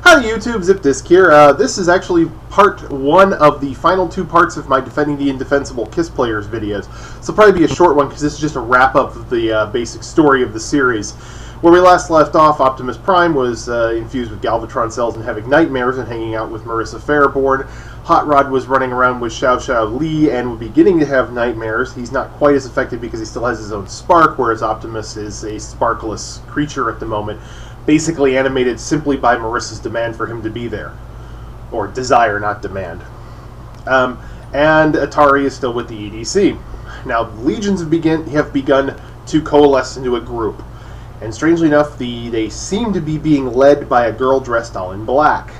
Hi YouTube, ZipDisc here. This is actually part one of the final two parts of my Defending the Indefensible Kiss Players videos. This will probably be a short one because this is just a wrap-up of the basic story of the series. Where we last left off, Optimus Prime was infused with Galvatron cells and having nightmares and hanging out with Marissa Fairborn. Hot Rod was running around with Xiao Xiao Li and beginning to have nightmares. He's not quite as effective because he still has his own spark, whereas Optimus is a sparkless creature at the moment, basically animated simply by Marissa's demand for him to be there. Or desire, not demand. And Atari is still with the EDC. Now, the legions have begun to coalesce into a group. And strangely enough, they seem to be being led by a girl dressed all in black.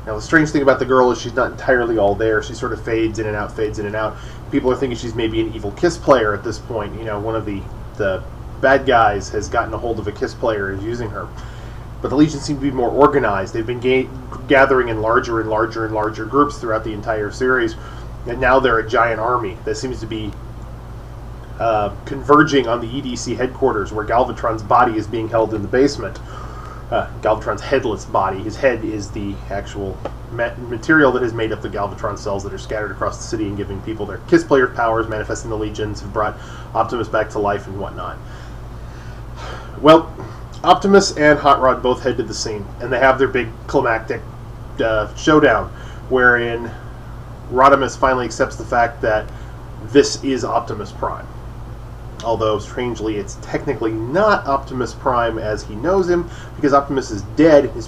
Now, the strange thing about the girl is she's not entirely all there. She sort of fades in and out, fades in and out. People are thinking she's maybe an evil Kiss player at this point. You know, one of the bad guys has gotten a hold of a Kiss player and is using her. But the Legion seem to be more organized. They've been gathering in larger and larger and larger groups throughout the entire series. And now they're a giant army that seems to be converging on the EDC headquarters, where Galvatron's body is being held in the basement. Galvatron's headless body. His head is the actual material that has made up the Galvatron cells that are scattered across the city and giving people their Kiss player powers, manifesting the legions, have brought Optimus back to life and whatnot. Well, Optimus and Hot Rod both head to the scene, and they have their big climactic showdown, wherein Rodimus finally accepts the fact that this is Optimus Prime. Although, strangely, it's technically not Optimus Prime as he knows him, because Optimus is dead. His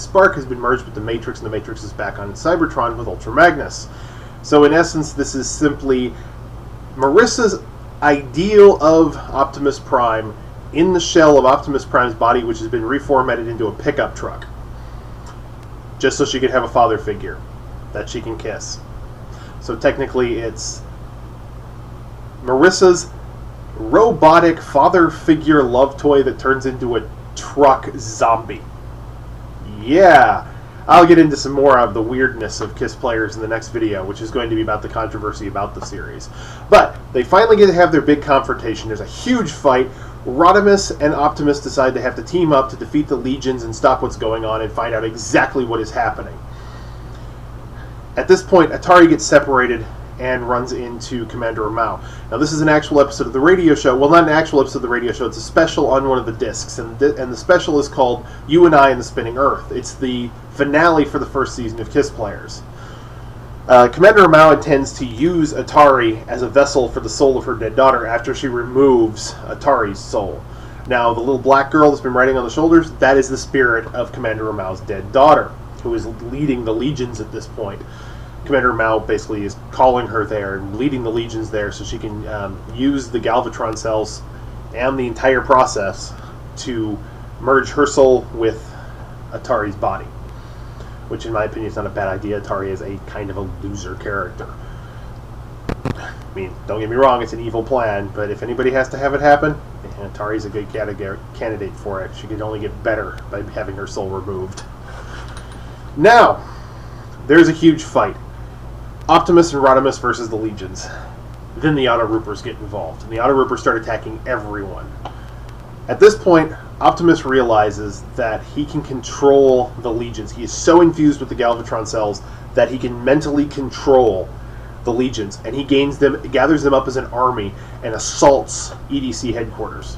spark has been merged with the Matrix, and the Matrix is back on Cybertron with Ultra Magnus. So, in essence, this is simply Marissa's ideal of Optimus Prime in the shell of Optimus Prime's body, which has been reformatted into a pickup truck. Just so she could have a father figure that she can kiss. So, technically, it's Marissa's robotic father figure love toy that turns into a truck zombie. Yeah, I'll get into some more of the weirdness of Kiss players in the next video, which is going to be about the controversy about the series. But they finally get to have their big confrontation. There's a huge fight. Rodimus and Optimus decide they have to team up to defeat the legions and stop what's going on and find out exactly what is happening. At this point, Atari gets separated and runs into Commander Mao. Now, this is an actual episode of the radio show. Well, not an actual episode of the radio show. It's a special on one of the discs, and the special is called You and I and the Spinning Earth. It's the finale for the first season of Kiss Players. Commander Mao intends to use Atari as a vessel for the soul of her dead daughter after she removes Atari's soul. Now, the little black girl that's been riding on the shoulders, that is the spirit of Commander Mao's dead daughter, who is leading the legions at this point. Commander Mao basically is calling her there and leading the legions there so she can use the Galvatron cells and the entire process to merge her soul with Atari's body. Which, in my opinion, is not a bad idea. Atari is a kind of a loser character. I mean, don't get me wrong, it's an evil plan, but if anybody has to have it happen, Atari's a good candidate for it. She could only get better by having her soul removed. Now, there's a huge fight. Optimus and Rodimus versus the legions. Then the Autoroopers get involved, and the Autoroopers start attacking everyone. At this point, Optimus realizes that he can control the legions. He is so infused with the Galvatron cells that he can mentally control the legions, and he gathers them up as an army and assaults EDC headquarters.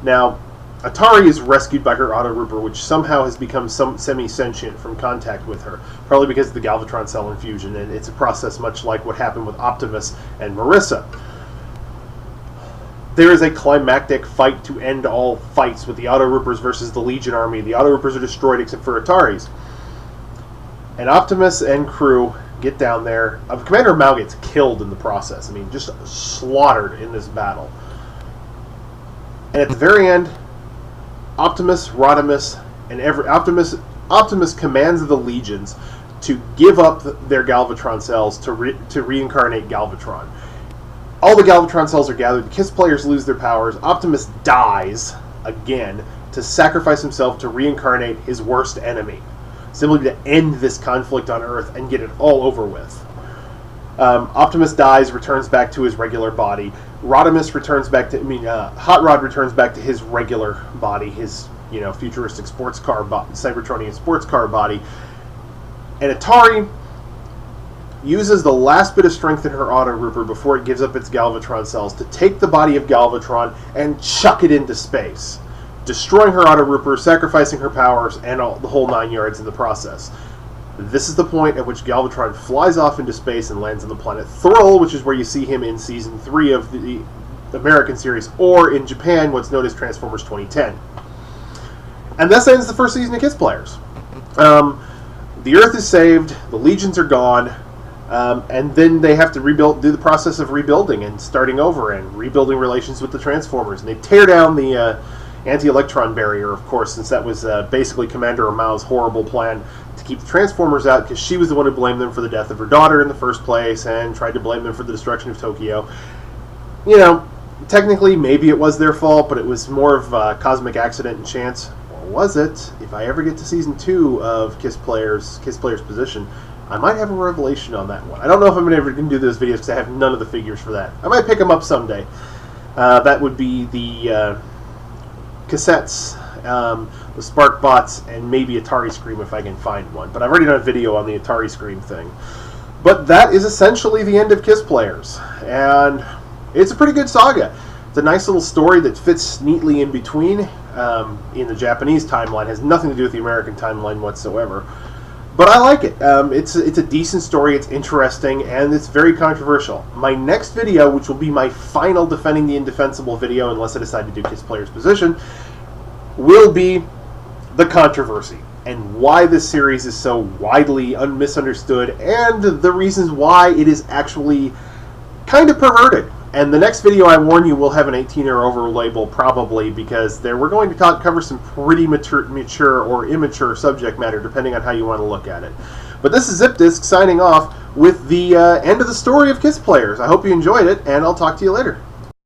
Now, Atari is rescued by her Autorooper, which somehow has become semi-sentient from contact with her, probably because of the Galvatron cell infusion, and it's a process much like what happened with Optimus and Marissa. There is a climactic fight to end all fights with the Autoroopers versus the Legion army. The Autoroopers are destroyed except for Atari's. And Optimus and crew get down there. Commander Mao gets killed in the process. I mean, just slaughtered in this battle. And at the very end, Optimus, Rodimus, and Optimus commands the legions to give up their Galvatron cells to reincarnate Galvatron. All the Galvatron cells are gathered. The Kiss players lose their powers. Optimus dies again to sacrifice himself to reincarnate his worst enemy, simply to end this conflict on Earth and get it all over with. Optimus dies, returns back to his regular body. Rodimus returns back to, Hot Rod returns back to his regular body, his futuristic sports car, Cybertronian sports car body. And Atari uses the last bit of strength in her Auto Rooper before it gives up its Galvatron cells to take the body of Galvatron and chuck it into space, destroying her Auto Rooper, sacrificing her powers, and the whole 9 yards in the process. This is the point at which Galvatron flies off into space and lands on the planet Thrull, which is where you see him in Season 3 of the American series, or in Japan, what's known as Transformers 2010. And this ends the first season of Kiss Players. The Earth is saved, the legions are gone, and then they have to do the process of rebuilding and starting over and rebuilding relations with the Transformers. And they tear down the anti-electron barrier, of course, since that was basically Commander Mao's horrible plan to keep the Transformers out, because she was the one who blamed them for the death of her daughter in the first place and tried to blame them for the destruction of Tokyo. Technically, maybe it was their fault, but it was more of a cosmic accident and chance. Or was it? If I ever get to Season 2 of Kiss Players Position, I might have a revelation on that one. I don't know if I'm ever going to do those videos because I have none of the figures for that. I might pick them up someday. That would be the cassettes, the Spark Bots, and maybe Atari Scream if I can find one. But I've already done a video on the Atari Scream thing. But that is essentially the end of Kiss Players. And it's a pretty good saga. It's a nice little story that fits neatly in between. In the Japanese timeline, it has nothing to do with the American timeline whatsoever. But I like it. It's a decent story, it's interesting, and it's very controversial. My next video, which will be my final Defending the Indefensible video, unless I decide to do Kiss Players Position, will be the controversy, and why this series is so widely misunderstood, and the reasons why it is actually kind of perverted. And the next video, I warn you, will have an 18 or over label, probably, because we're going to cover some pretty mature or immature subject matter, depending on how you want to look at it. But this is ZipDisc signing off with the end of the story of Kiss Players. I hope you enjoyed it, and I'll talk to you later.